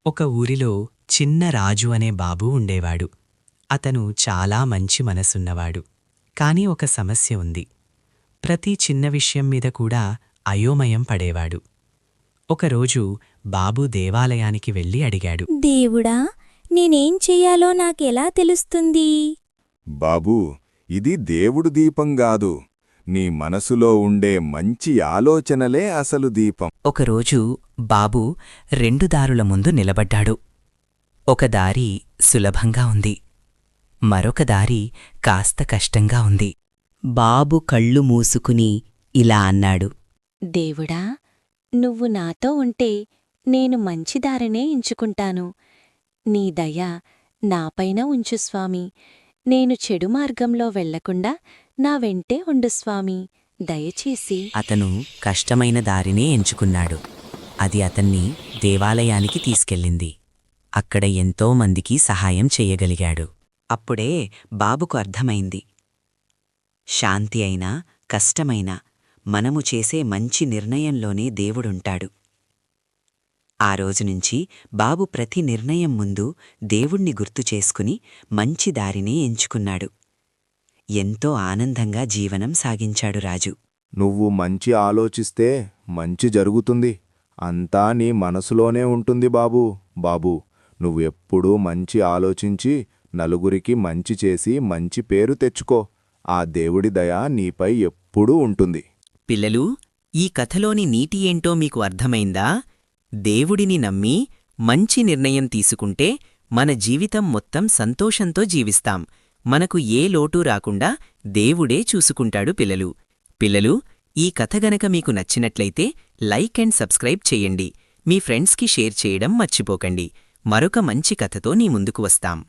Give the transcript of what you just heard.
ఒక ఊరిలో చిన్న రాజు అనే బాబు ఉండేవాడు. అతను చాలా మంచి మనసున్నవాడు. కాని ఒక సమస్య ఉంది. ప్రతి చిన్న విషయం మీద కూడా అయోమయం పడేవాడు. ఒకరోజు బాబు దేవాలయానికి వెళ్ళి అడిగాడు. దేవుడా, నేనేం చెయ్యాలో నాకెలా తెలుస్తుంది? బాబూ, ఇది దేవుడు దీపం గాదు. నీ మనసులో ఉండే మంచి ఆలోచనలే అసలు దీపం. ఒకరోజు బాబు 2 దారుల ముందు నిలబడ్డాడు. ఒక దారి సులభంగా ఉంది. మరొక దారి కాస్త కష్టంగా ఉంది. బాబు కళ్ళు మూసుకుని ఇలా అన్నాడు. దేవుడా, నువ్వు నాతో ఉంటే నేను మంచిదారినే ఎంచుకుంటాను. నీ దయ నాపైన ఉంచు స్వామి. నేను చెడు మార్గంలో వెళ్లకుండా నా వెంటే ఉండు స్వామి, దయచేసి. అతను కష్టమైన దారినే ఎంచుకున్నాడు. అది అతన్ని దేవాలయానికి తీసుకెళ్ళింది. అక్కడ ఎంతో మందికి సహాయం చెయ్యగలిగాడు. అప్పుడే బాబుకు అర్థమైంది. శాంతి అయినా కష్టమైనా మనము చేసే మంచి నిర్ణయంలోనే దేవుడుంటాడు. ఆ రోజునుంచి బాబు ప్రతి నిర్ణయం ముందు దేవుణ్ణి గుర్తుచేసుకుని మంచి దారినే ఎంచుకున్నాడు. ఎంతో ఆనందంగా జీవనం సాగించాడు రాజు. నువ్వు మంచి ఆలోచిస్తే మంచి జరుగుతుంది. అంతా నీ మనసులోనే ఉంటుంది బాబూ. బాబూ, నువ్వు ఎప్పుడూ మంచి ఆలోచించి నలుగురికి మంచి చేసి మంచి పేరు తెచ్చుకో. ఆ దేవుడి దయ నీపై ఎప్పుడూ ఉంటుంది. పిల్లలూ, ఈ కథలోని నీతి ఏంటో మీకు అర్థమైందా? దేవుడిని నమ్మి మంచి నిర్ణయం తీసుకుంటే మన జీవితం మొత్తం సంతోషంతో జీవిస్తాం. మనకు ఏ లోటూ రాకుండా దేవుడే చూసుకుంటాడు. పిల్లలు, ఈ కథ గనక మీకు నచ్చినట్లయితే లైక్ అండ్ సబ్స్క్రైబ్ చేయండి. మీ ఫ్రెండ్స్కి షేర్ చేయడం మర్చిపోకండి. మరొక మంచి కథతో నీ ముందుకు వస్తాం.